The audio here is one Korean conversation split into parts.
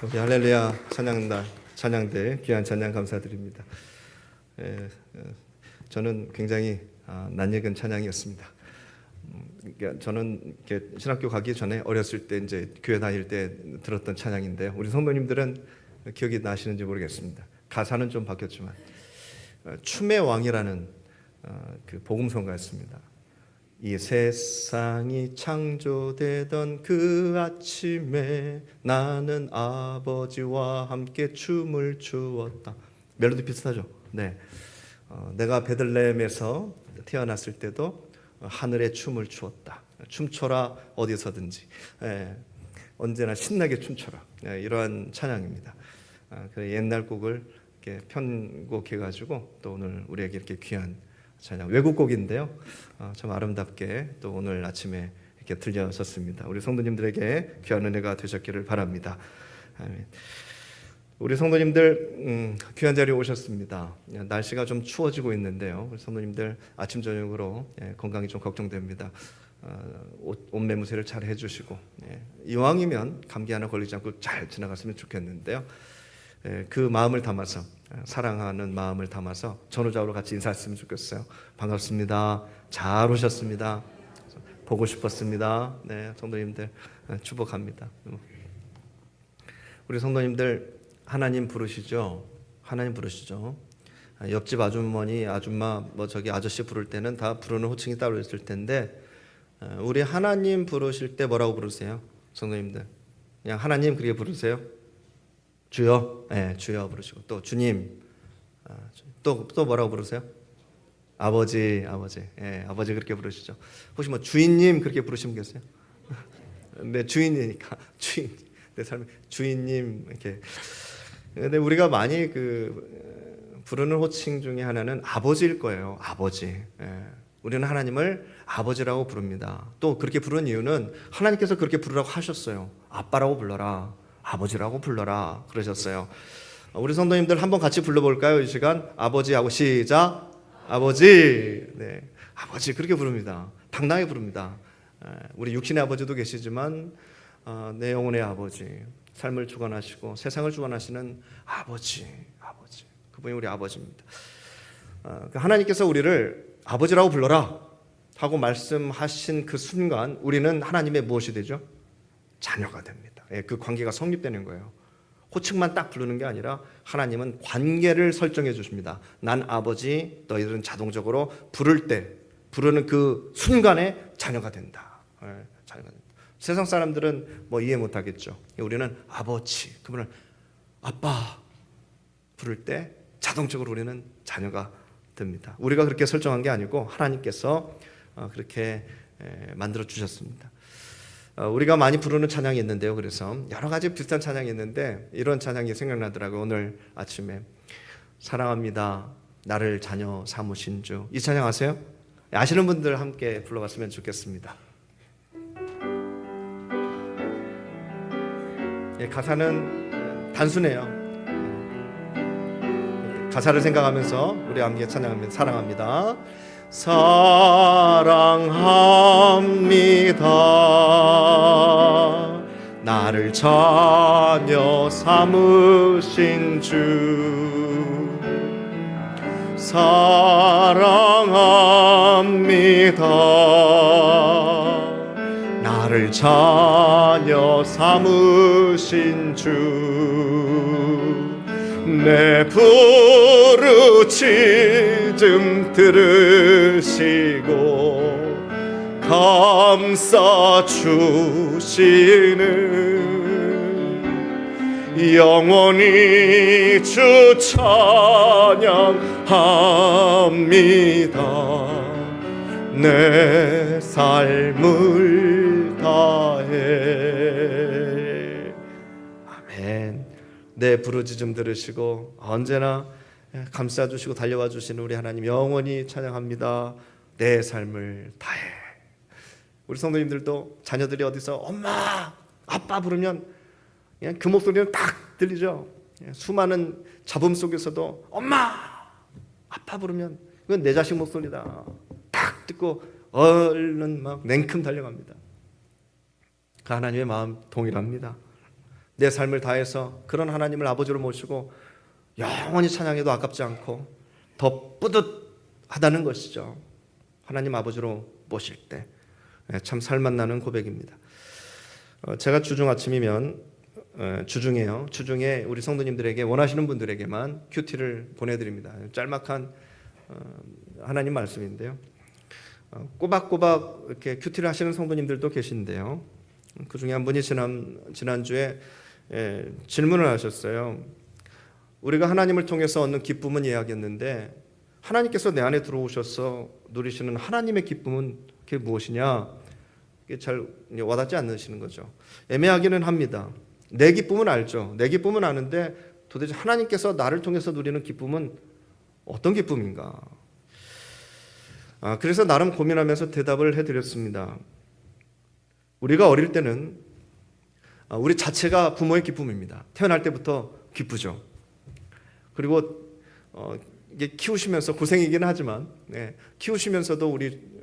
우리 할렐루야 찬양날 찬양대 귀한 찬양 감사드립니다. 저는 굉장히 낯익은 찬양이었습니다. 그러니까 저는 이렇게 신학교 가기 전에 어렸을 때 이제 교회 다닐 때 들었던 찬양인데요. 우리 성도님들은 기억이 나시는지 모르겠습니다. 가사는 좀 바뀌었지만 춤의 왕이라는 그 복음성가였습니다. 이 세상이 창조되던 그 아침에 나는 아버지와 함께 춤을 추었다. 멜로디 비슷하죠? 네. 내가 베들레헴에서 태어났을 때도 하늘에 춤을 추었다. 춤춰라 어디서든지. 언제나 신나게 춤춰라. 이러한 찬양입니다. 옛날 곡을 이렇게 편곡해가지고 또 오늘 우리에게 이렇게 귀한 찬양, 외국곡인데요. 참 아름답게 또 오늘 아침에 이렇게 들려졌습니다. 우리 성도님들에게 귀한 은혜가 되셨기를 바랍니다. 아멘. 우리 성도님들 귀한 자리에 오셨습니다. 날씨가 좀 추워지고 있는데요. 우리 성도님들 아침 저녁으로 건강이 좀 걱정됩니다. 옷매무새를 잘 해주시고 이왕이면 감기 하나 걸리지 않고 잘 지나갔으면 좋겠는데요. 그 마음을 담아서 사랑하는 마음을 담아서 전후좌우로 같이 인사했으면 좋겠어요. 반갑습니다. 잘 오셨습니다. 보고 싶었습니다. 네, 성도님들 축복합니다. 우리 성도님들 하나님 부르시죠? 하나님 부르시죠? 옆집 아주머니, 아줌마, 저기 아저씨 부를 때는 다 부르는 호칭이 따로 있을 텐데 우리 하나님 부르실 때 뭐라고 부르세요? 성도님들 그냥 하나님 그렇게 부르세요? 주여, 네, 주여 부르시고 또 주님, 또 뭐라고 부르세요? 아버지, 아버지 그렇게 부르시죠. 혹시 주인님 그렇게 부르시면 계세요? 네, 주인이니까 주인, 내 삶의 주인님 이렇게. 근데 우리가 많이 부르는 호칭 중에 하나는 아버지일 거예요. 아버지. 우리는 하나님을 아버지라고 부릅니다. 또 그렇게 부르는 이유는 하나님께서 그렇게 부르라고 하셨어요. 아빠라고 불러라. 아버지라고 불러라 그러셨어요. 우리 성도님들 한번 같이 불러볼까요? 이 시간 아버지하고 시작. 아버지. 네, 아버지 그렇게 부릅니다. 당당하게 부릅니다. 우리 육신의 아버지도 계시지만 내 영혼의 아버지, 삶을 주관하시고 세상을 주관하시는 아버지 그분이 우리 아버지입니다. 하나님께서 우리를 아버지라고 불러라 하고 말씀하신 그 순간 우리는 하나님의 무엇이 되죠? 자녀가 됩니다. 그 관계가 성립되는 거예요. 호칭만 딱 부르는 게 아니라 하나님은 관계를 설정해 주십니다. 난 아버지, 너희들은 자동적으로 부르는 그 순간에 자녀가 된다. 자녀가 된다. 세상 사람들은 이해 못 하겠죠. 우리는 아버지, 그분을 아빠 부를 때 자동적으로 우리는 자녀가 됩니다. 우리가 그렇게 설정한 게 아니고 하나님께서 그렇게 만들어 주셨습니다. 우리가 많이 부르는 찬양이 있는데요. 그래서 여러 가지 비슷한 찬양이 있는데 이런 찬양이 생각나더라고요. 오늘 아침에 사랑합니다. 나를 자녀 삼으신 주. 이 찬양 아세요? 아시는 분들 함께 불러봤으면 좋겠습니다. 가사는 단순해요. 가사를 생각하면서 우리 함께 찬양합니다. 사랑합니다. 사랑합니다. 나를 자녀 삼으신 주. 사랑합니다. 나를 자녀 삼으신 주. 내 부르짖음 들으시고 감싸 주시는 영원히 주 찬양합니다. 내 삶을 다해. 아멘. 내 부르짖음 들으시고 언제나 감싸주시고 달려와 주시는 우리 하나님 영원히 찬양합니다. 내 삶을 다해. 우리 성도님들도 자녀들이 어디서 엄마, 아빠 부르면 그냥 그 목소리는 딱 들리죠. 수많은 잡음 속에서도 엄마, 아빠 부르면 이건 내 자식 목소리다. 딱 듣고 얼른 막 냉큼 달려갑니다. 그 하나님의 마음 동일합니다. 내 삶을 다해서 그런 하나님을 아버지로 모시고 영원히 찬양해도 아깝지 않고 더 뿌듯하다는 것이죠. 하나님 아버지로 모실 때 참 살맛나는 고백입니다. 제가 주중 아침이면 주중에 우리 성도님들에게 원하시는 분들에게만 큐티를 보내드립니다. 짤막한 하나님 말씀인데요. 꼬박꼬박 이렇게 큐티를 하시는 성도님들도 계신데요. 그 중에 한 분이 지난주에 질문을 하셨어요. 우리가 하나님을 통해서 얻는 기쁨은 이야기했는데 하나님께서 내 안에 들어오셔서 누리시는 하나님의 기쁨은 그게 무엇이냐? 그게 잘 와닿지 않으시는 거죠. 애매하기는 합니다. 내 기쁨은 알죠. 내 기쁨은 아는데 도대체 하나님께서 나를 통해서 누리는 기쁨은 어떤 기쁨인가? 그래서 나름 고민하면서 대답을 해드렸습니다. 우리가 어릴 때는 우리 자체가 부모의 기쁨입니다. 태어날 때부터 기쁘죠. 그리고 이게 키우시면서 고생이기는 하지만 키우시면서도 우리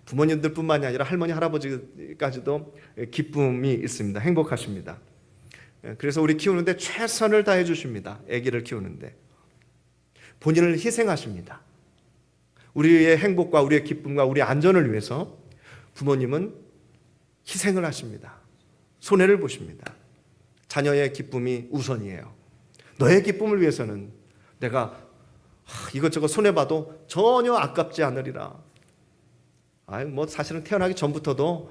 부모님들뿐만이 아니라 할머니 할아버지까지도 기쁨이 있습니다. 행복하십니다. 그래서 우리 키우는데 최선을 다해 주십니다. 아기를 키우는데 본인을 희생하십니다. 우리의 행복과 우리의 기쁨과 우리의 안전을 위해서 부모님은 희생을 하십니다. 손해를 보십니다. 자녀의 기쁨이 우선이에요. 너의 기쁨을 위해서는 내가 이것저것 손해봐도 전혀 아깝지 않으리라. 뭐 사실은 태어나기 전부터도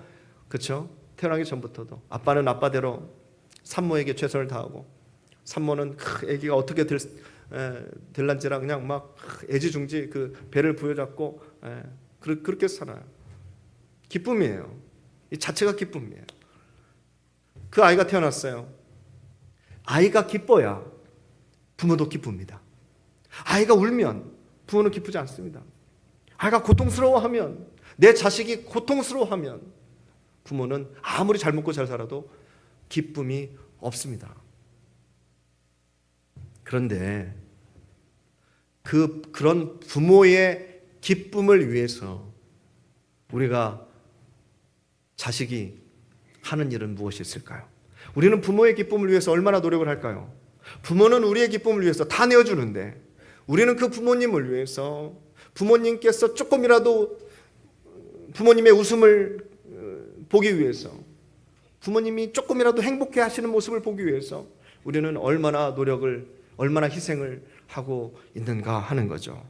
그렇죠. 태어나기 전부터도 아빠는 아빠대로 산모에게 최선을 다하고 산모는 아기가 어떻게 될란지라 그냥 막 애지중지 그 배를 부여잡고 그렇게 살아요. 기쁨이에요. 이 자체가 기쁨이에요. 그 아이가 태어났어요. 아이가 기뻐야 부모도 기쁩니다. 아이가 울면 부모는 기쁘지 않습니다. 아이가 고통스러워하면 내 자식이 고통스러워하면 부모는 아무리 잘 먹고 잘 살아도 기쁨이 없습니다. 그런데 그런 부모의 기쁨을 위해서 우리가 자식이 하는 일은 무엇이 있을까요? 우리는 부모의 기쁨을 위해서 얼마나 노력을 할까요? 부모는 우리의 기쁨을 위해서 다 내어주는데 우리는 그 부모님을 위해서 부모님께서 조금이라도 부모님의 웃음을 보기 위해서 부모님이 조금이라도 행복해 하시는 모습을 보기 위해서 우리는 얼마나 노력을 얼마나 희생을 하고 있는가 하는 거죠.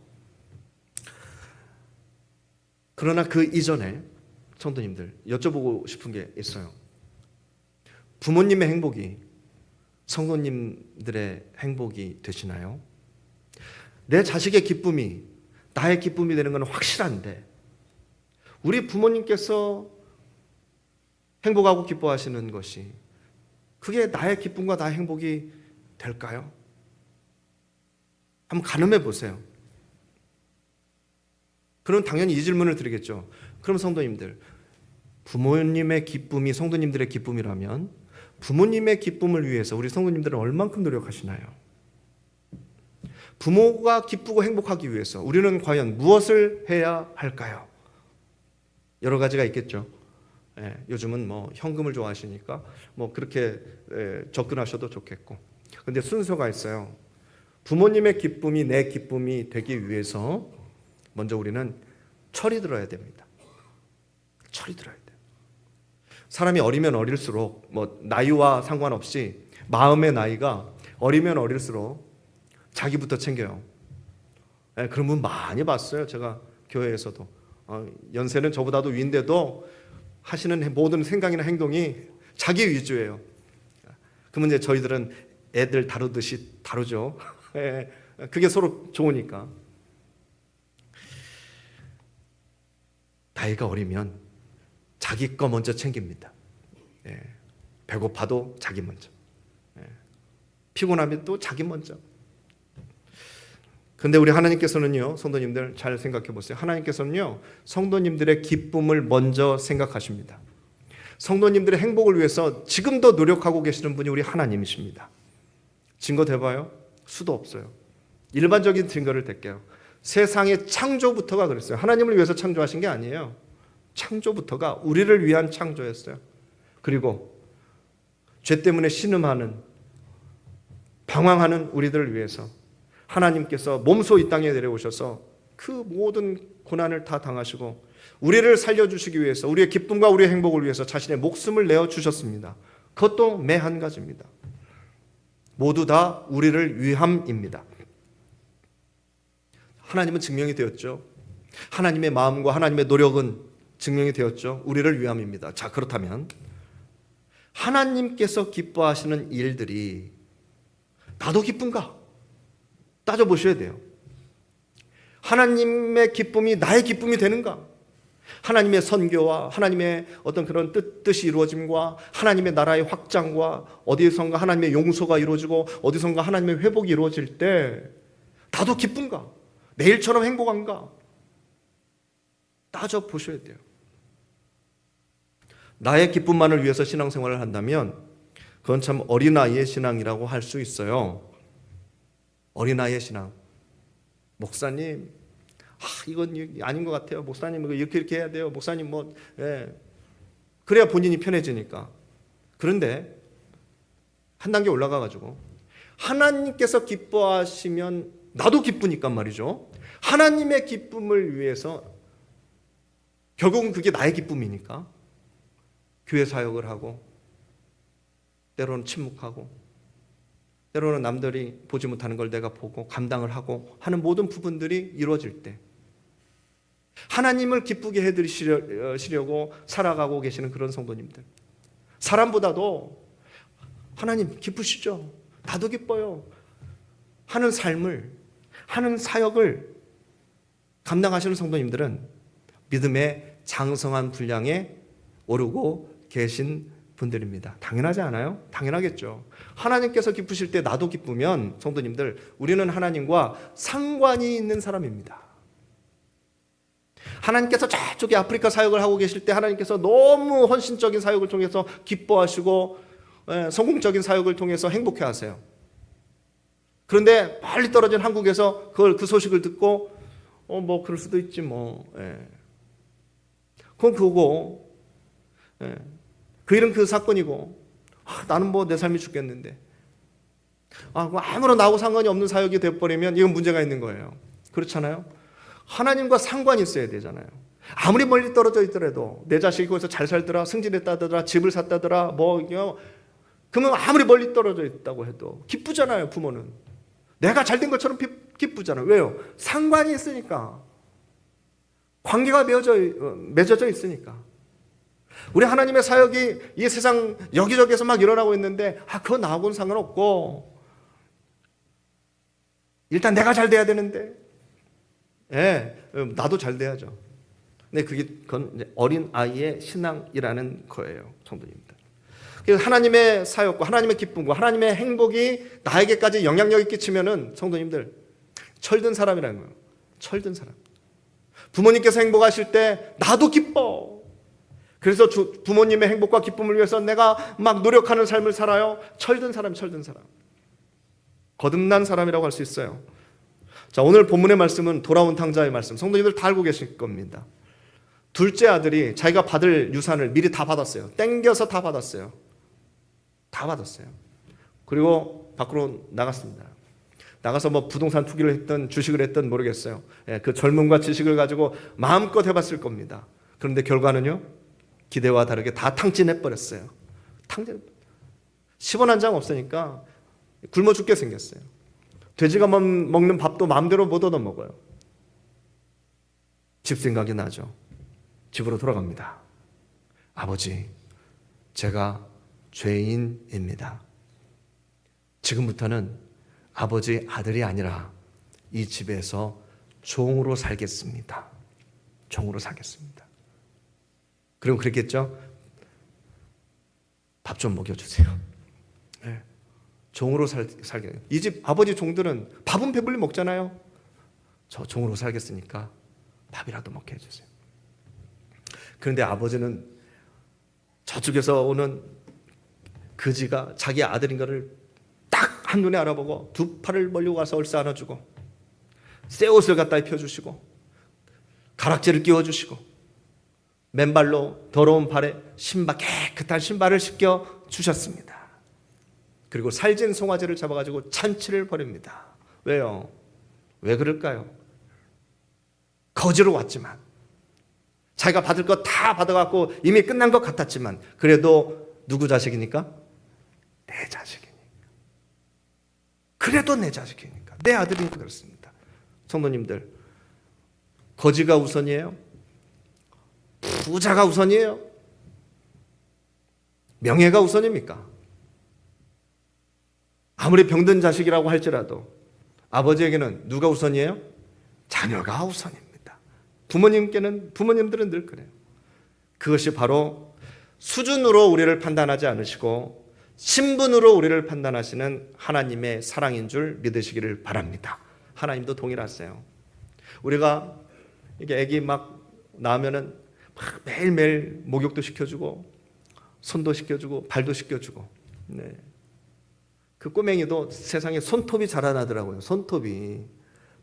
그러나 그 이전에 성도님들 여쭤보고 싶은 게 있어요. 부모님의 행복이 성도님들의 행복이 되시나요? 내 자식의 기쁨이 나의 기쁨이 되는 건 확실한데 우리 부모님께서 행복하고 기뻐하시는 것이 그게 나의 기쁨과 나의 행복이 될까요? 한번 가늠해 보세요. 그럼 당연히 이 질문을 드리겠죠. 그럼 성도님들, 부모님의 기쁨이 성도님들의 기쁨이라면 부모님의 기쁨을 위해서 우리 성도님들은 얼만큼 노력하시나요? 부모가 기쁘고 행복하기 위해서 우리는 과연 무엇을 해야 할까요? 여러 가지가 있겠죠. 요즘은 뭐 현금을 좋아하시니까 뭐 그렇게 접근하셔도 좋겠고. 근데 순서가 있어요. 부모님의 기쁨이 내 기쁨이 되기 위해서 먼저 우리는 철이 들어야 됩니다. 철이 들어야 돼요. 사람이 어리면 어릴수록 뭐 나이와 상관없이 마음의 나이가 어리면 어릴수록 자기부터 챙겨요. 그런 분 많이 봤어요. 제가 교회에서도 연세는 저보다도 위인데도 하시는 모든 생각이나 행동이 자기 위주예요. 그러면 이제 저희들은 애들 다루듯이 다루죠. 그게 서로 좋으니까. 나이가 어리면 자기 거 먼저 챙깁니다. 배고파도 자기 먼저. 피곤하면 또 자기 먼저. 근데 우리 하나님께서는요, 성도님들 잘 생각해 보세요. 하나님께서는요, 성도님들의 기쁨을 먼저 생각하십니다. 성도님들의 행복을 위해서 지금도 노력하고 계시는 분이 우리 하나님이십니다. 증거 대봐요? 수도 없어요. 일반적인 증거를 댈게요. 세상의 창조부터가 그랬어요. 하나님을 위해서 창조하신 게 아니에요. 창조부터가 우리를 위한 창조였어요. 그리고 죄 때문에 신음하는, 방황하는 우리들을 위해서 하나님께서 몸소 이 땅에 내려오셔서 그 모든 고난을 다 당하시고 우리를 살려주시기 위해서, 우리의 기쁨과 우리의 행복을 위해서 자신의 목숨을 내어주셨습니다. 그것도 매 한 가지입니다. 모두 다 우리를 위함입니다. 하나님은 증명이 되었죠. 하나님의 마음과 하나님의 노력은 증명이 되었죠. 우리를 위함입니다. 자, 그렇다면 하나님께서 기뻐하시는 일들이 나도 기쁜가? 따져보셔야 돼요. 하나님의 기쁨이 나의 기쁨이 되는가? 하나님의 선교와 하나님의 어떤 그런 뜻이 이루어짐과 하나님의 나라의 확장과 어디선가 하나님의 용서가 이루어지고 어디선가 하나님의 회복이 이루어질 때 나도 기쁜가? 내일처럼 행복한가? 따져보셔야 돼요. 나의 기쁨만을 위해서 신앙생활을 한다면 그건 참 어린아이의 신앙이라고 할 수 있어요. 어린아이의 신앙. 목사님, 이건 아닌 것 같아요. 목사님, 이렇게 해야 돼요. 목사님, 그래야 본인이 편해지니까. 그런데 한 단계 올라가가지고 하나님께서 기뻐하시면 나도 기쁘니까 말이죠. 하나님의 기쁨을 위해서 결국은 그게 나의 기쁨이니까 교회 사역을 하고 때로는 침묵하고 때로는 남들이 보지 못하는 걸 내가 보고 감당을 하고 하는 모든 부분들이 이루어질 때 하나님을 기쁘게 해드리시려고 살아가고 계시는 그런 성도님들, 사람보다도 하나님 기쁘시죠? 나도 기뻐요 하는 삶을, 하는 사역을 감당하시는 성도님들은 믿음의 장성한 분량에 오르고 계신 분들입니다. 당연하지 않아요? 당연하겠죠. 하나님께서 기쁘실 때 나도 기쁘면 성도님들, 우리는 하나님과 상관이 있는 사람입니다. 하나님께서 저쪽에 아프리카 사역을 하고 계실 때 하나님께서 너무 헌신적인 사역을 통해서 기뻐하시고 성공적인 사역을 통해서 행복해 하세요. 그런데 멀리 떨어진 한국에서 그 소식을 듣고 그럴 수도 있지 그건 그거고, 그 일은 그 사건이고, 나는 내 삶이 죽겠는데, 아무런 나하고 상관이 없는 사역이 되어버리면 이건 문제가 있는 거예요. 그렇잖아요? 하나님과 상관이 있어야 되잖아요. 아무리 멀리 떨어져 있더라도 내 자식이 거기서 잘 살더라, 승진했다더라, 집을 샀다더라, 그러면 아무리 멀리 떨어져 있다고 해도 기쁘잖아요. 부모는 내가 잘된 것처럼 기쁘잖아요. 왜요? 상관이 있으니까, 관계가 맺어져 있으니까. 우리 하나님의 사역이 이 세상 여기저기에서 막 일어나고 있는데 그거 나하고는 상관없고 일단 내가 잘 돼야 되는데 나도 잘 돼야죠. 근데 그건 이제 어린아이의 신앙이라는 거예요, 성도님들. 그래서 하나님의 사역과 하나님의 기쁨과 하나님의 행복이 나에게까지 영향력이 끼치면은 성도님들, 철든 사람이라는 거예요. 철든 사람. 부모님께서 행복하실 때 나도 기뻐. 그래서 부모님의 행복과 기쁨을 위해서 내가 막 노력하는 삶을 살아요. 철든 사람. 거듭난 사람이라고 할 수 있어요. 자, 오늘 본문의 말씀은 돌아온 탕자의 말씀. 성도님들 다 알고 계실 겁니다. 둘째 아들이 자기가 받을 유산을 미리 다 받았어요. 땡겨서 다 받았어요. 그리고 밖으로 나갔습니다. 나가서 부동산 투기를 했든 주식을 했든 모르겠어요. 그 젊음과 지식을 가지고 마음껏 해봤을 겁니다. 그런데 결과는요, 기대와 다르게 다 탕진해버렸어요. 10원 한 장 없으니까 굶어 죽게 생겼어요. 돼지가 먹는 밥도 마음대로 못 얻어먹어요. 집 생각이 나죠. 집으로 돌아갑니다. 아버지, 제가 죄인입니다. 지금부터는 아버지 아들이 아니라 이 집에서 종으로 살겠습니다. 그럼 그랬겠죠? 밥 좀 먹여주세요. 종으로 살게. 이 집 아버지 종들은 밥은 배불리 먹잖아요. 저 종으로 살겠으니까 밥이라도 먹게 해주세요. 그런데 아버지는 저쪽에서 오는 그지가 자기 아들인 것을 딱 한눈에 알아보고 두 팔을 벌리고 가서 얼싸 안아주고 새 옷을 갖다 입혀주시고 가락지를 끼워주시고 맨발로 더러운 발에 깨끗한 신발을 신겨 주셨습니다. 그리고 살진 송아지를 잡아가지고 잔치를 벌입니다. 왜요? 왜 그럴까요? 거지로 왔지만, 자기가 받을 거 다 받아갖고 이미 끝난 것 같았지만, 그래도 누구 자식이니까? 내 자식이니까. 그래도 내 자식이니까. 내 아들이니까 그렇습니다. 성도님들, 거지가 우선이에요? 부자가 우선이에요? 명예가 우선입니까? 아무리 병든 자식이라고 할지라도 아버지에게는 누가 우선이에요? 자녀가 우선입니다. 부모님들은 늘 그래요. 그것이 바로 수준으로 우리를 판단하지 않으시고 신분으로 우리를 판단하시는 하나님의 사랑인 줄 믿으시기를 바랍니다. 하나님도 동일하세요. 우리가 이게 애기 막 나오면은 막 매일매일 목욕도 시켜주고 손도 시켜주고 발도 시켜주고, 네. 그 꼬맹이도 세상에 손톱이 자라나더라고요. 손톱이.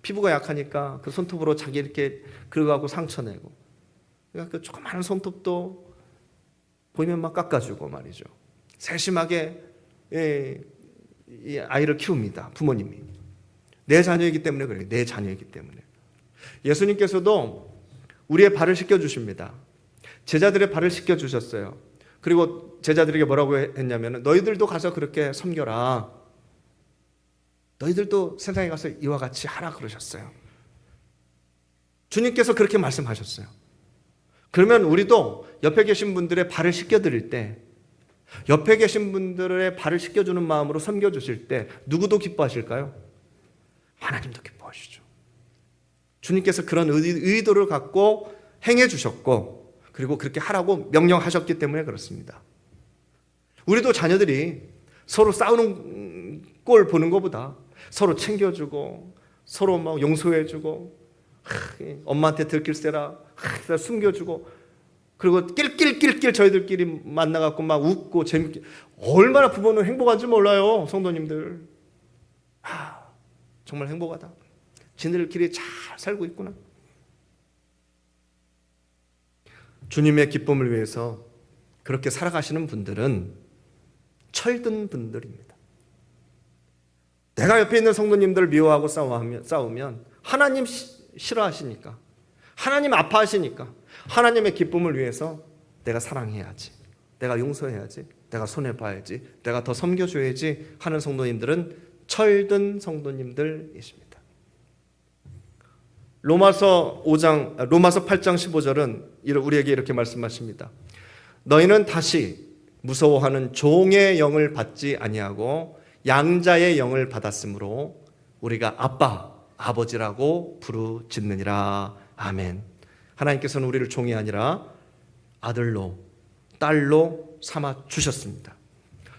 피부가 약하니까 그 손톱으로 자기 이렇게 긁어가고 상처 내고, 그러니까 그 조그마한 손톱도 보이면 막 깎아주고 말이죠. 세심하게 이 아이를 키웁니다. 부모님이. 내 자녀이기 때문에 그래요. 내 자녀이기 때문에. 예수님께서도 우리의 발을 씻겨주십니다. 제자들의 발을 씻겨주셨어요. 그리고 제자들에게 뭐라고 했냐면, 너희들도 가서 그렇게 섬겨라. 너희들도 세상에 가서 이와 같이 하라 그러셨어요. 주님께서 그렇게 말씀하셨어요. 그러면 우리도 옆에 계신 분들의 발을 씻겨드릴 때, 옆에 계신 분들의 발을 씻겨주는 마음으로 섬겨주실 때 누구도 기뻐하실까요? 하나님도 기뻐하시죠. 주님께서 그런 의도를 갖고 행해 주셨고, 그리고 그렇게 하라고 명령하셨기 때문에 그렇습니다. 우리도 자녀들이 서로 싸우는 꼴 보는 것보다 서로 챙겨주고 서로 막 용서해주고, 엄마한테 들킬세라 숨겨주고, 그리고 낄낄낄낄 저희들끼리 만나갖고 막 웃고 재밌게, 얼마나 부모는 행복한지 몰라요. 성도님들, 정말 행복하다. 지들끼리 잘 살고 있구나. 주님의 기쁨을 위해서 그렇게 살아가시는 분들은 철든 분들입니다. 내가 옆에 있는 성도님들을 미워하고 싸우면 하나님 싫어하시니까, 하나님 아파하시니까, 하나님의 기쁨을 위해서 내가 사랑해야지, 내가 용서해야지, 내가 손해봐야지, 내가 더 섬겨줘야지 하는 성도님들은 철든 성도님들이십니다. 로마서 8장 15절은 우리에게 이렇게 말씀하십니다. 너희는 다시 무서워하는 종의 영을 받지 아니하고 양자의 영을 받았으므로 우리가 아빠, 아버지라고 부르짖느니라. 아멘. 하나님께서는 우리를 종이 아니라 아들로, 딸로 삼아 주셨습니다.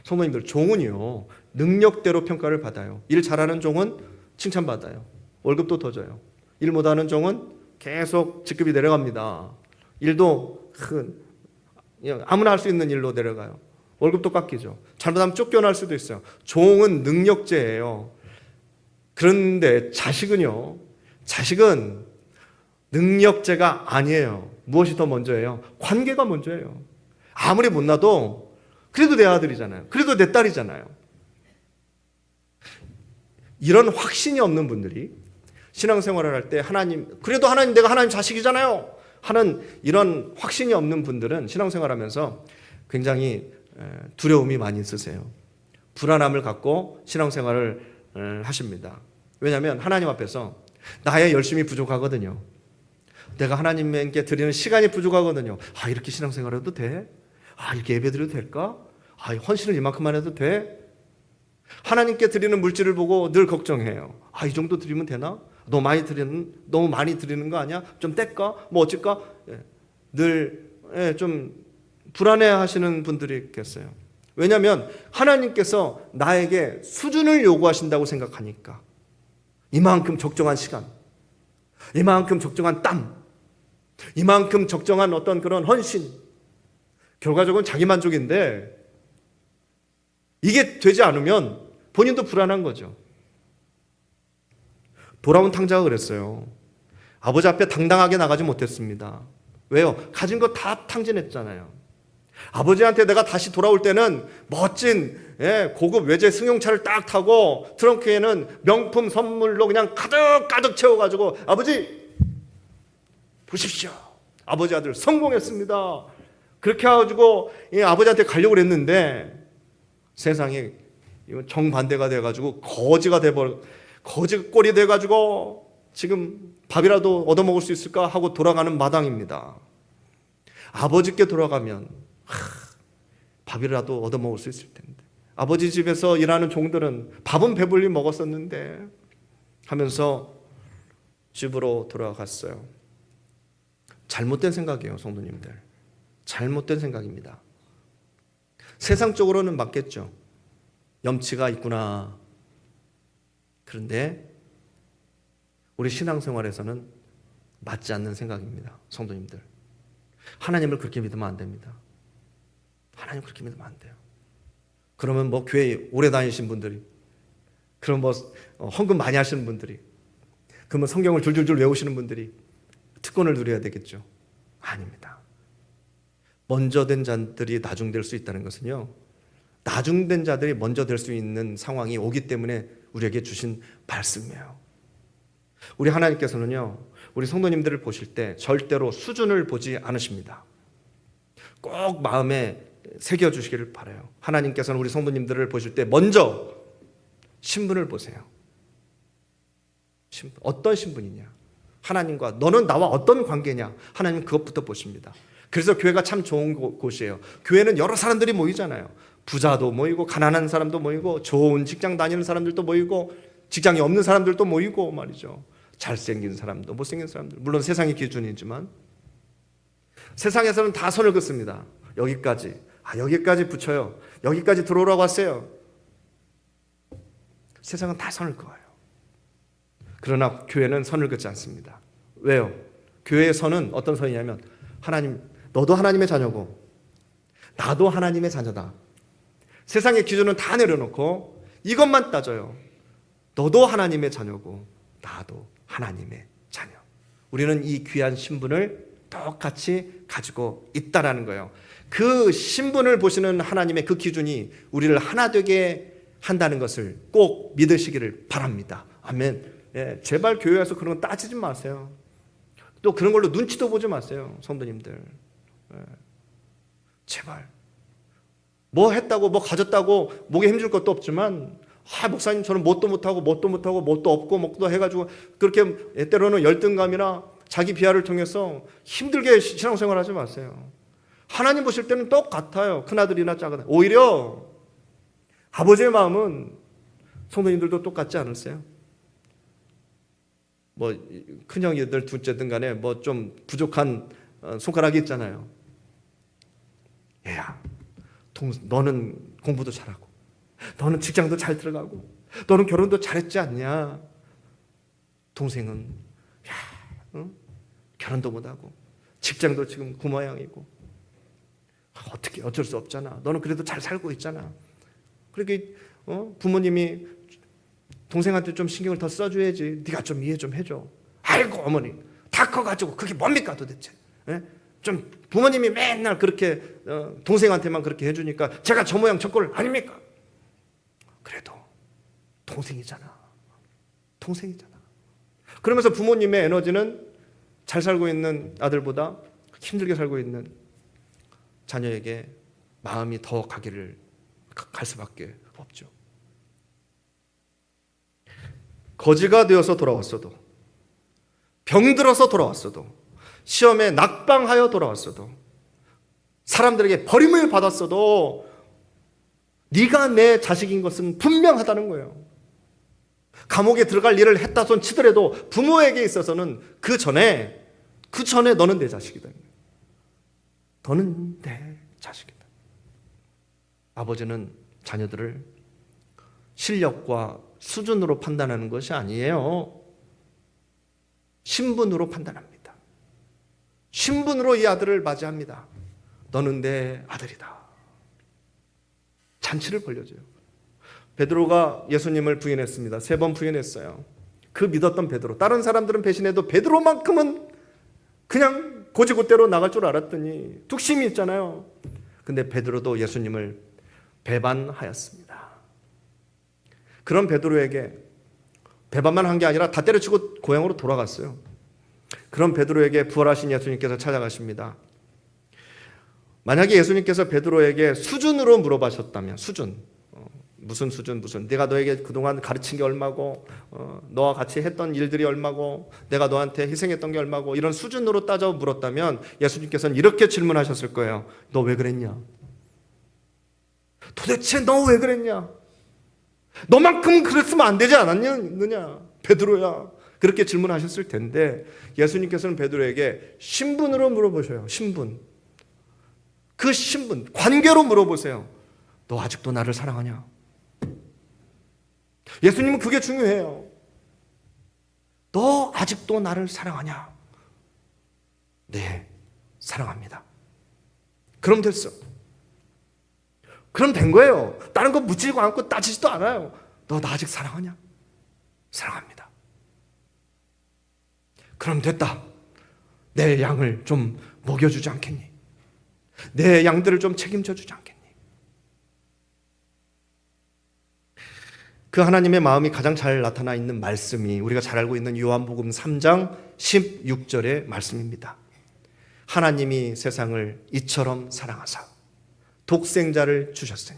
성도님들, 종은요 능력대로 평가를 받아요. 일 잘하는 종은 칭찬받아요. 월급도 더 줘요. 일 못하는 종은 계속 직급이 내려갑니다. 일도 아무나 할 수 있는 일로 내려가요. 월급도 깎이죠. 잘못하면 쫓겨날 수도 있어요. 종은 능력제예요. 그런데 자식은 능력제가 아니에요. 무엇이 더 먼저예요? 관계가 먼저예요. 아무리 못나도 그래도 내 아들이잖아요. 그래도 내 딸이잖아요. 이런 확신이 없는 분들이 신앙생활을 할 때 그래도 하나님, 내가 하나님 자식이잖아요 하는 이런 확신이 없는 분들은 신앙생활하면서 굉장히 두려움이 많이 있으세요. 불안함을 갖고 신앙생활을 하십니다. 왜냐하면 하나님 앞에서 나의 열심이 부족하거든요. 내가 하나님께 드리는 시간이 부족하거든요. 이렇게 신앙생활해도 돼? 이렇게 예배드려도 될까? 헌신을 이만큼만 해도 돼? 하나님께 드리는 물질을 보고 늘 걱정해요. 이 정도 드리면 되나? 너무 많이 드리는 거 아니야? 좀 뗄까? 뭐 어쩔까? 늘 좀 불안해하시는 분들이 계세요. 왜냐하면 하나님께서 나에게 수준을 요구하신다고 생각하니까. 이만큼 적정한 시간, 이만큼 적정한 땀, 이만큼 적정한 어떤 그런 헌신, 결과적으로는 자기 만족인데 이게 되지 않으면 본인도 불안한 거죠. 돌아온 탕자가 그랬어요. 아버지 앞에 당당하게 나가지 못했습니다. 왜요? 가진 거 다 탕진했잖아요. 아버지한테 내가 다시 돌아올 때는 멋진 고급 외제 승용차를 딱 타고 트렁크에는 명품 선물로 그냥 가득 채워가지고 아버지 보십시오. 아버지 아들 성공했습니다. 그렇게 해가지고 아버지한테 가려고 그랬는데 세상에 정반대가 돼가지고 거지 꼴이 돼가지고 지금 밥이라도 얻어먹을 수 있을까 하고 돌아가는 마당입니다. 아버지께 돌아가면 밥이라도 얻어먹을 수 있을 텐데, 아버지 집에서 일하는 종들은 밥은 배불리 먹었었는데 하면서 집으로 돌아갔어요. 잘못된 생각이에요, 성도님들. 잘못된 생각입니다. 세상적으로는 맞겠죠. 염치가 있구나. 그런데 우리 신앙생활에서는 맞지 않는 생각입니다, 성도님들. 하나님을 그렇게 믿으면 안 됩니다. 하나님 그렇게 믿으면 안 돼요. 그러면 뭐 교회 오래 다니신 분들이, 그럼 뭐 헌금 많이 하시는 분들이, 그러면 성경을 줄줄줄 외우시는 분들이 특권을 누려야 되겠죠. 아닙니다. 먼저 된 자들이 나중될 수 있다는 것은요, 나중된 자들이 먼저 될 수 있는 상황이 오기 때문에 우리에게 주신 말씀이에요. 우리 하나님께서는요, 우리 성도님들을 보실 때 절대로 수준을 보지 않으십니다. 꼭 마음에 새겨주시기를 바라요. 하나님께서는 우리 성도님들을 보실 때 먼저 신분을 보세요. 어떤 신분이냐, 하나님과 너는 나와 어떤 관계냐, 하나님 그것부터 보십니다. 그래서 교회가 참 좋은 곳이에요. 교회는 여러 사람들이 모이잖아요. 부자도 모이고 가난한 사람도 모이고 좋은 직장 다니는 사람들도 모이고 직장이 없는 사람들도 모이고 말이죠. 잘생긴 사람도 못생긴 사람들, 물론 세상의 기준이지만 세상에서는 다 선을 긋습니다. 여기까지 붙여요. 여기까지 들어오라고 하세요. 세상은 다 선을 그어요. 그러나 교회는 선을 긋지 않습니다. 왜요? 교회의 선은 어떤 선이냐면, 하나님, 너도 하나님의 자녀고 나도 하나님의 자녀다. 세상의 기준은 다 내려놓고 이것만 따져요. 너도 하나님의 자녀고 나도 하나님의 자녀. 우리는 이 귀한 신분을 똑같이 가지고 있다라는 거예요. 그 신분을 보시는 하나님의 그 기준이 우리를 하나 되게 한다는 것을 꼭 믿으시기를 바랍니다. 아멘. 제발 교회에서 그런 거 따지지 마세요. 또 그런 걸로 눈치도 보지 마세요, 성도님들. 제발. 뭐 했다고, 뭐 가졌다고 목에 힘줄 것도 없지만, 목사님 저는 뭣도 못하고 뭣도 없고 먹도 해가지고 그렇게 때로는 열등감이나 자기 비하를 통해서 힘들게 신앙생활 하지 마세요. 하나님 보실 때는 똑같아요. 큰아들이나 작은 아들. 오히려 아버지의 마음은 성도님들도 똑같지 않으세요? 뭐 큰형이든 둘째든 간에 뭐 좀 부족한 손가락이 있잖아요. 얘야, 너는 공부도 잘하고 너는 직장도 잘 들어가고 너는 결혼도 잘했지 않냐? 동생은 결혼도 못하고 직장도 지금 그 모양이고 어떻게 어쩔 수 없잖아. 너는 그래도 잘 살고 있잖아. 그렇게 부모님이 동생한테 좀 신경을 더 써줘야지. 네가 좀 이해 좀 해줘. 아이고 어머니 다 커가지고 그게 뭡니까 도대체. 좀 부모님이 맨날 그렇게 동생한테만 그렇게 해주니까 제가 저 모양 저 꼴 아닙니까? 그래도 동생이잖아. 그러면서 부모님의 에너지는 잘 살고 있는 아들보다 힘들게 살고 있는 자녀에게 마음이 더 갈 수밖에 없죠. 거지가 되어서 돌아왔어도, 병들어서 돌아왔어도, 시험에 낙방하여 돌아왔어도, 사람들에게 버림을 받았어도 네가 내 자식인 것은 분명하다는 거예요. 감옥에 들어갈 일을 했다 손 치더라도 부모에게 있어서는 그 전에 너는 내 자식이다. 너는 내 자식이다. 아버지는 자녀들을 실력과 수준으로 판단하는 것이 아니에요. 신분으로 판단합니다. 신분으로 이 아들을 맞이합니다. 너는 내 아들이다. 잔치를 벌려줘요. 베드로가 예수님을 부인했습니다. 3번 부인했어요. 그 믿었던 베드로, 다른 사람들은 배신해도 베드로만큼은 그냥 고지고대로 나갈 줄 알았더니 뚝심이 있잖아요. 근데 베드로도 예수님을 배반하였습니다. 그런 베드로에게 배반만 한 게 아니라 다 때려치고 고향으로 돌아갔어요. 그런 베드로에게 부활하신 예수님께서 찾아가십니다. 만약에 예수님께서 베드로에게 수준으로 물어보셨다면, 무슨 수준, 내가 너에게 그동안 가르친 게 얼마고, 너와 같이 했던 일들이 얼마고, 내가 너한테 희생했던 게 얼마고, 이런 수준으로 따져 물었다면 예수님께서는 이렇게 질문하셨을 거예요. 너 왜 그랬냐? 도대체 너 왜 그랬냐? 너만큼 그랬으면 안 되지 않았느냐? 베드로야. 그렇게 질문하셨을 텐데 예수님께서는 베드로에게 신분으로 물어보셔요. 신분. 그 신분, 관계로 물어보세요. 너 아직도 나를 사랑하냐? 예수님은 그게 중요해요. 너 아직도 나를 사랑하냐? 네, 사랑합니다. 그럼 됐어. 그럼 된 거예요. 다른 거 묻지도 않고 따지지도 않아요. 너 나 아직 사랑하냐? 사랑합니다. 그럼 됐다. 내 양을 좀 먹여주지 않겠니? 내 양들을 좀 책임져 주지 않겠니? 그 하나님의 마음이 가장 잘 나타나 있는 말씀이 우리가 잘 알고 있는 요한복음 3장 16절의 말씀입니다. 하나님이 세상을 이처럼 사랑하사 독생자를 주셨으니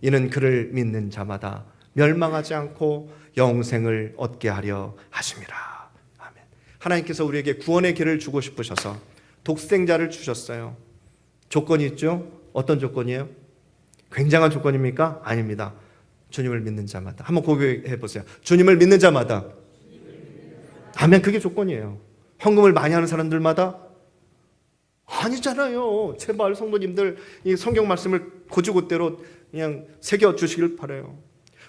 이는 그를 믿는 자마다 멸망하지 않고 영생을 얻게 하려 하심이라. 아멘. 하나님께서 우리에게 구원의 길을 주고 싶으셔서 독생자를 주셨어요. 조건이 있죠? 어떤 조건이에요? 굉장한 조건입니까? 아닙니다. 주님을 믿는 자마다. 한번 고백해 보세요. 주님을 믿는 자마다. 아멘. 그게 조건이에요. 헌금을 많이 하는 사람들마다? 아니잖아요. 제발 성도님들 이 성경 말씀을 고지고대로 그냥 새겨 주시길 바라요.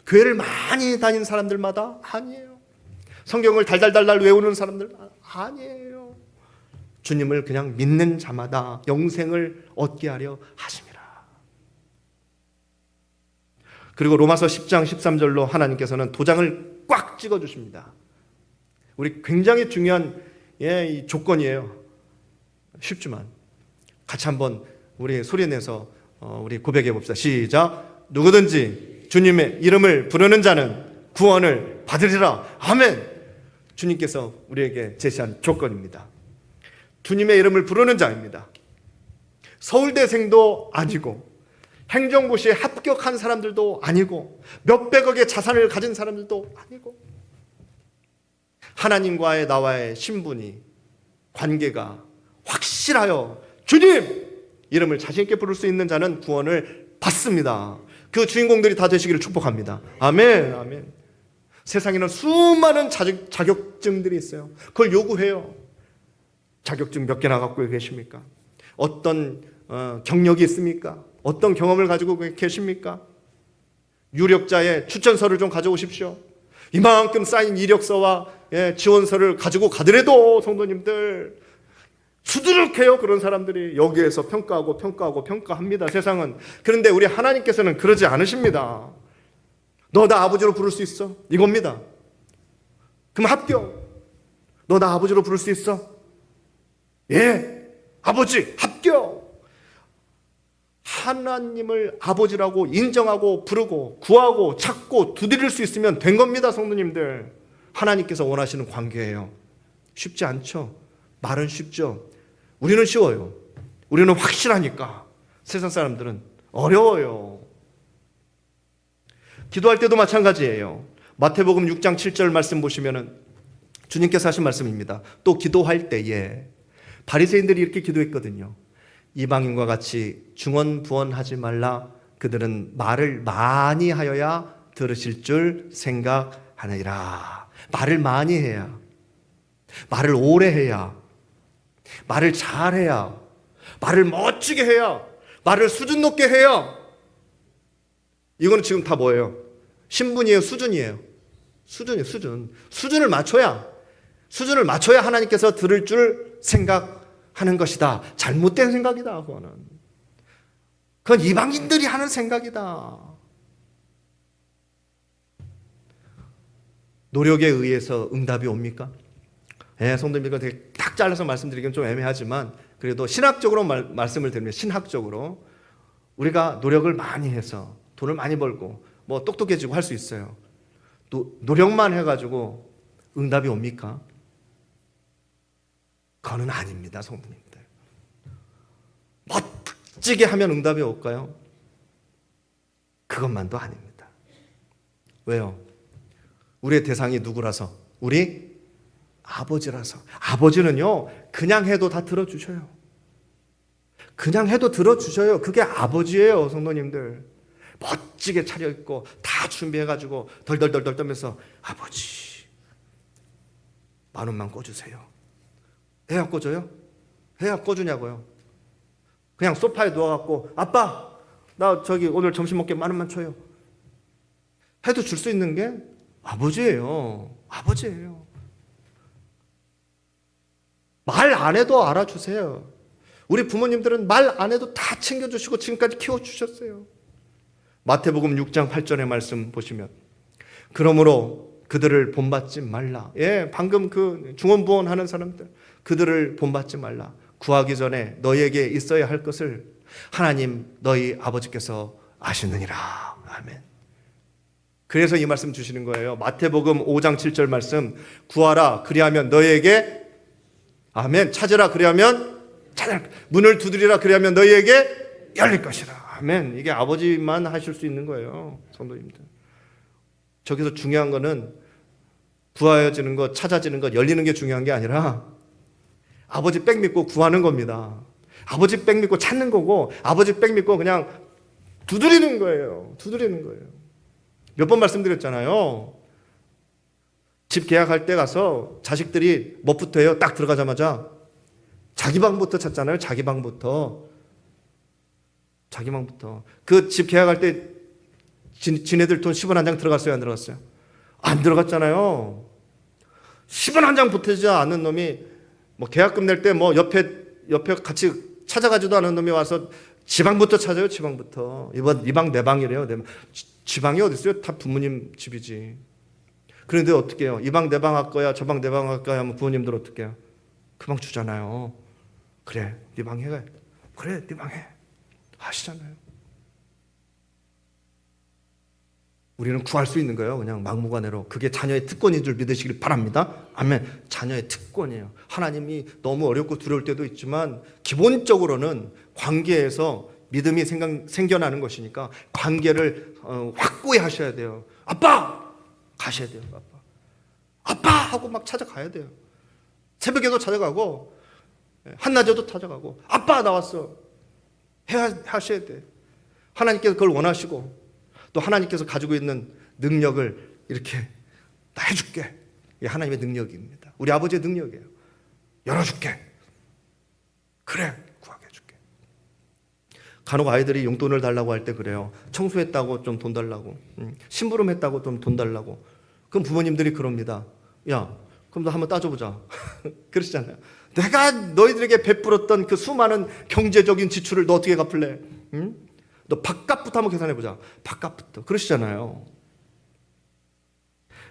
교회를 많이 다니는 사람들마다? 아니에요. 성경을 달달달달 외우는 사람들? 아니에요. 주님을 그냥 믿는 자마다 영생을 얻게 하려 하심이라. 그리고 로마서 10장 13절로 하나님께서는 도장을 꽉 찍어 주십니다. 우리 굉장히 중요한 이 조건이에요. 쉽지만 같이 한번 우리 소리내서 우리 고백해 봅시다. 시작. 누구든지 주님의 이름을 부르는 자는 구원을 받으리라. 아멘. 주님께서 우리에게 제시한 조건입니다. 주님의 이름을 부르는 자입니다. 서울대생도 아니고 행정고시에 합격한 사람들도 아니고 몇백억의 자산을 가진 사람들도 아니고 하나님과의 나와의 신분이 관계가 확실하여 주님 이름을 자신 있게 부를 수 있는 자는 구원을 받습니다. 그 주인공들이 다 되시기를 축복합니다. 아멘. 아멘. 세상에는 수많은 자격증들이 있어요. 그걸 요구해요. 자격증 몇 개나 갖고 계십니까? 어떤 경력이 있습니까? 어떤 경험을 가지고 계십니까? 유력자의 추천서를 좀 가져오십시오. 이만큼 쌓인 이력서와 지원서를 가지고 가더라도 성도님들 수두룩해요. 그런 사람들이 여기에서 평가합니다. 세상은. 그런데 우리 하나님께서는 그러지 않으십니다. 너 나 아버지로 부를 수 있어? 이겁니다. 그럼 합격. 너 나 아버지로 부를 수 있어? 예, 아버지 합격. 하나님을 아버지라고 인정하고 부르고 구하고 찾고 두드릴 수 있으면 된 겁니다. 성도님들. 하나님께서 원하시는 관계예요. 쉽지 않죠? 말은 쉽죠? 우리는 쉬워요. 우리는 확실하니까. 세상 사람들은 어려워요. 기도할 때도 마찬가지예요. 마태복음 6장 7절 말씀 보시면은 주님께서 하신 말씀입니다. 또 기도할 때에 바리새인들이 이렇게 기도했거든요. 이방인과 같이 중언부언하지 말라. 그들은 말을 많이 하여야 들으실 줄 생각하느니라. 말을 많이 해야, 말을 오래 해야, 말을 잘해야, 말을 멋지게 해야, 말을 수준 높게 해야. 이거는 지금 다 뭐예요? 신분이에요? 수준이에요? 수준이에요. 수준을 맞춰야 하나님께서 들을 줄 생각하는 것이다. 잘못된 생각이다. 그건 이방인들이 하는 생각이다. 노력에 의해서 응답이 옵니까? 성도님, 이거 되게 딱 잘라서 말씀드리기는 좀 애매하지만 그래도 신학적으로 말씀을 드리면 신학적으로 우리가 노력을 많이 해서 돈을 많이 벌고 뭐 똑똑해지고 할 수 있어요. 노력만 해가지고 응답이 옵니까? 그거는 아닙니다, 성도님들. 멋지게 하면 응답이 올까요? 그것만도 아닙니다. 왜요? 우리의 대상이 누구라서? 우리 아버지라서. 아버지는요, 그냥 해도 다 들어주셔요. 그냥 해도 들어주셔요. 그게 아버지예요, 성도님들. 멋지게 차려입고 다 준비해가지고 덜덜덜덜 떨면서 아버지 10,000원만 꿔주세요. 해야 꿔줘요? 해야 꿔주냐고요? 그냥 소파에 누워갖고 아빠 나 저기 오늘 점심 먹게 10,000원만 줘요. 해도 줄 수 있는 게 아버지예요. 아버지예요. 말 안 해도 알아주세요. 우리 부모님들은 말 안 해도 다 챙겨주시고 지금까지 키워주셨어요. 마태복음 6장 8절의 말씀 보시면 그러므로 그들을 본받지 말라. 예, 방금 그 중언부언 하는 사람들 그들을 본받지 말라. 구하기 전에 너희에게 있어야 할 것을 하나님 너희 아버지께서 아시느니라. 아멘. 그래서 이 말씀 주시는 거예요. 마태복음 5장 7절 말씀 구하라 그리하면 너희에게 아멘. 찾으라 그리하면 찾을 문을 두드리라 그리하면 너희에게 열릴 것이라. 아멘. 이게 아버지만 하실 수 있는 거예요, 성도님들. 저기서 중요한 거는 구하여지는 것, 찾아지는 것, 열리는 게 중요한 게 아니라 아버지 백 믿고 구하는 겁니다. 아버지 백 믿고 찾는 거고 아버지 백 믿고 그냥 두드리는 거예요. 두드리는 거예요. 몇 번 말씀드렸잖아요. 집 계약할 때 가서 자식들이 뭐부터 해요? 딱 들어가자마자 자기 방부터 찾잖아요. 자기 방부터. 그 집 계약할 때 지네들 돈 10원 한 장 들어갔어요? 안 들어갔어요? 안 들어갔잖아요. 10원 한 장 보태지 않는 놈이 뭐 계약금 낼 때 뭐 옆에 같이 찾아가지도 않은 놈이 와서 지방부터 찾아요. 지방부터. 이 방 내 방이래요. 지방이 어디 있어요? 다 부모님 집이지. 그런데 어떻게 해요? 이 방 내 방 할 거야, 저 방 내 방 할 거야 하면 부모님들 어떻게 해요? 그 방 주잖아요. 그래, 네 방 해. 그래, 네 방 해. 하시잖아요. 우리는 구할 수 있는 거예요. 그냥 막무가내로. 그게 자녀의 특권인 줄 믿으시길 바랍니다. 아멘. 자녀의 특권이에요. 하나님이 너무 어렵고 두려울 때도 있지만 기본적으로는 관계에서 믿음이 생겨나는 것이니까 관계를 확고히 하셔야 돼요. 아빠! 가셔야 돼요. 아빠! 하고 막 찾아가야 돼요. 새벽에도 찾아가고 한낮에도 찾아가고 아빠 나왔어. 하셔야 돼. 하나님께서 그걸 원하시고 또 하나님께서 가지고 있는 능력을 이렇게 나 해줄게. 이게 하나님의 능력입니다. 우리 아버지의 능력이에요. 열어줄게. 그래, 구하게 해줄게. 간혹 아이들이 용돈을 달라고 할 때 그래요. 청소했다고 좀 돈 달라고, 심부름했다고 좀 돈 달라고. 그럼 부모님들이 그럽니다. 야, 그럼 너 한번 따져보자. 그러시잖아요. 내가 너희들에게 베풀었던 그 수많은 경제적인 지출을 너 어떻게 갚을래? 응? 너 밥값부터 한번 계산해보자. 밥값부터. 그러시잖아요.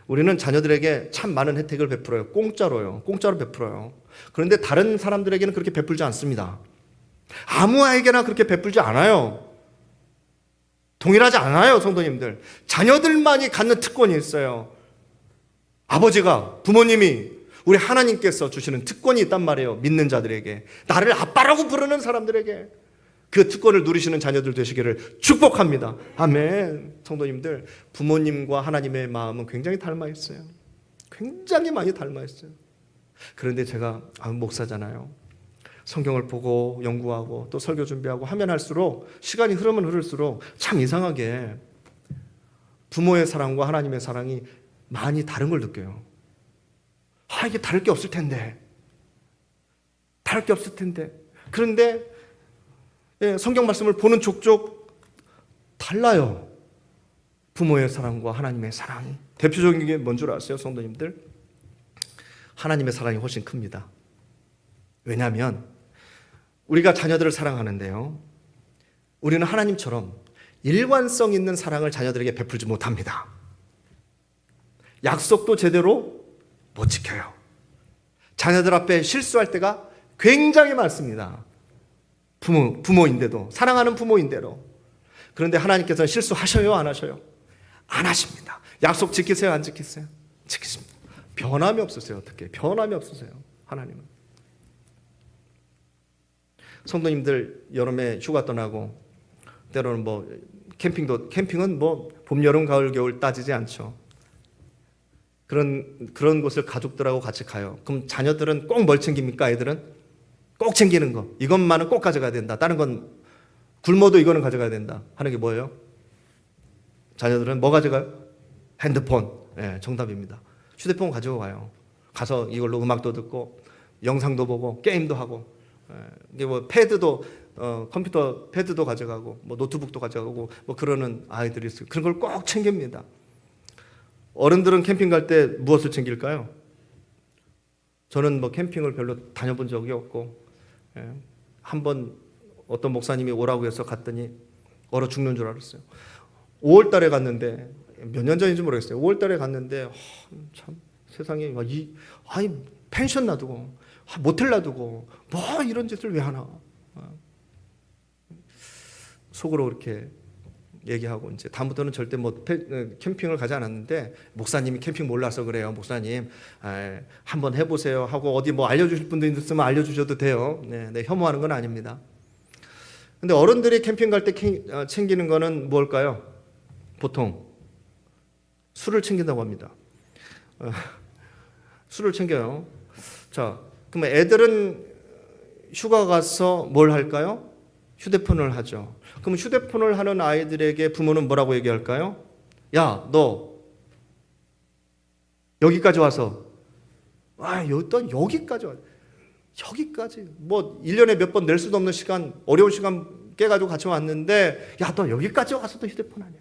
우리는 자녀들에게 참 많은 혜택을 베풀어요. 공짜로요. 공짜로 베풀어요. 그런데 다른 사람들에게는 그렇게 베풀지 않습니다. 아무 아이에게나 그렇게 베풀지 않아요. 동일하지 않아요, 성도님들. 자녀들만이 갖는 특권이 있어요. 아버지가, 부모님이, 우리 하나님께서 주시는 특권이 있단 말이에요. 믿는 자들에게. 나를 아빠라고 부르는 사람들에게. 그 특권을 누리시는 자녀들 되시기를 축복합니다. 아멘. 성도님들, 부모님과 하나님의 마음은 굉장히 닮아 있어요. 굉장히 많이 닮아 있어요. 그런데 제가 목사잖아요. 성경을 보고 연구하고 또 설교 준비하고 하면 할수록 시간이 흐르면 흐를수록 참 이상하게 부모의 사랑과 하나님의 사랑이 많이 다른 걸 느껴요. 이게 다를 게 없을 텐데. 다를 게 없을 텐데. 그런데 성경 말씀을 보는 족족 달라요. 부모의 사랑과 하나님의 사랑이. 대표적인 게 뭔 줄 아세요, 성도님들? 하나님의 사랑이 훨씬 큽니다. 왜냐하면 우리가 자녀들을 사랑하는데요, 우리는 하나님처럼 일관성 있는 사랑을 자녀들에게 베풀지 못합니다. 약속도 제대로 못 지켜요. 자녀들 앞에 실수할 때가 굉장히 많습니다. 부모인데도, 사랑하는 부모인데도 그런데 하나님께서는 실수하셔요, 안 하셔요? 안 하십니다. 약속 지키세요, 안 지키세요? 지키십니다. 변함이 없으세요. 어떻게? 변함이 없으세요. 하나님은. 성도님들 여름에 휴가 떠나고 때로는 뭐 캠핑은 뭐 봄, 여름, 가을, 겨울 따지지 않죠. 그런 곳을 가족들하고 같이 가요. 그럼 자녀들은 꼭 뭘 챙깁니까? 아이들은 꼭 챙기는 거. 이것만은 꼭 가져가야 된다. 다른 건 굶어도 이거는 가져가야 된다. 하는 게 뭐예요? 자녀들은 뭐 가져가요? 핸드폰. 네, 정답입니다. 휴대폰 가지고 가요. 가서 이걸로 음악도 듣고 영상도 보고 게임도 하고, 이게 뭐 패드도 컴퓨터 패드도 가져가고 뭐 노트북도 가져가고 뭐 그러는 아이들이 있어요. 그런 걸 꼭 챙깁니다. 어른들은 캠핑 갈 때 무엇을 챙길까요? 저는 뭐 캠핑을 별로 다녀본 적이 없고, 한번 어떤 목사님이 오라고 해서 갔더니 얼어 죽는 줄 알았어요. 5월 달에 갔는데, 몇 년 전인지 모르겠어요. 5월 달에 갔는데 참 세상에 아니 펜션 놔두고 모텔 놔두고 뭐 이런 짓을 왜 하나. 속으로 그렇게 얘기하고 이제 다음부터는 절대 뭐 캠핑을 가지 않았는데, 목사님이 캠핑 몰라서 그래요. 목사님 한번 해보세요 하고 어디 뭐 알려주실 분들 있으면 알려주셔도 돼요. 네, 혐오하는 건 아닙니다. 근데 어른들이 캠핑 갈 때 챙기는 거는 뭘까요? 보통 술을 챙긴다고 합니다. 술을 챙겨요. 자, 그럼 애들은 휴가 가서 뭘 할까요? 휴대폰을 하죠. 그럼 휴대폰을 하는 아이들에게 부모는 뭐라고 얘기할까요? 야, 너 여기까지 와서 또 여기까지 와. 여기까지 뭐 1년에 몇 번 낼 수도 없는 시간, 어려운 시간 깨가지고 같이 왔는데, 야, 너 여기까지 와서도 휴대폰 하냐?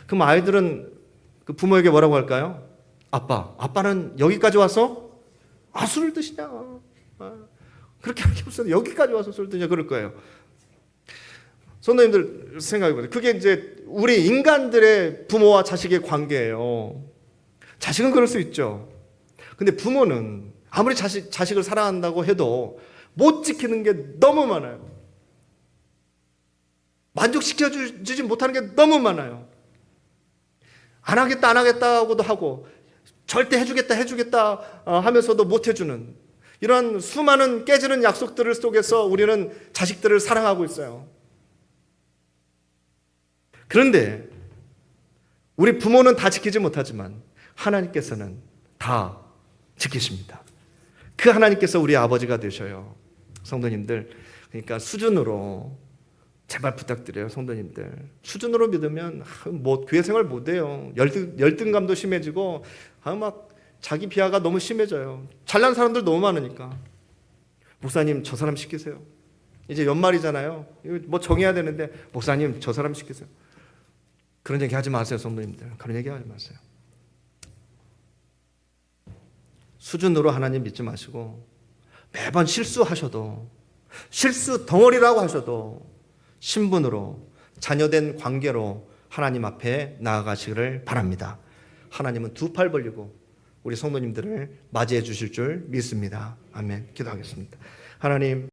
그럼 아이들은 그 부모에게 뭐라고 할까요? 아빠는 여기까지 와서 술을 드시냐? 그렇게 할 게 없어. 여기까지 와서 술을 드냐? 그럴 거예요. 성도님들 생각해보세요. 그게 이제 우리 인간들의 부모와 자식의 관계예요. 자식은 그럴 수 있죠. 근데 부모는 아무리 자식을 사랑한다고 해도 못 지키는 게 너무 많아요. 만족시켜주지 못하는 게 너무 많아요. 안 하겠다 하고도 하고, 절대 해주겠다 하면서도 못 해주는, 이런 수많은 깨지는 약속들 속에서 우리는 자식들을 사랑하고 있어요. 그런데 우리 부모는 다 지키지 못하지만 하나님께서는 다 지키십니다. 그 하나님께서 우리 아버지가 되셔요. 성도님들, 그러니까 수준으로 제발 부탁드려요. 성도님들, 수준으로 믿으면 뭐 교회 생활 못해요. 열등감도 심해지고 막 자기 비하가 너무 심해져요. 잘난 사람들 너무 많으니까. 목사님 저 사람 시키세요. 이제 연말이잖아요. 뭐 정해야 되는데 목사님 저 사람 시키세요. 그런 얘기 하지 마세요. 성도님들, 그런 얘기 하지 마세요. 수준으로 하나님 믿지 마시고, 매번 실수하셔도, 실수 덩어리라고 하셔도 신분으로, 자녀된 관계로 하나님 앞에 나아가시기를 바랍니다. 하나님은 두 팔 벌리고 우리 성도님들을 맞이해 주실 줄 믿습니다. 아멘. 기도하겠습니다. 하나님,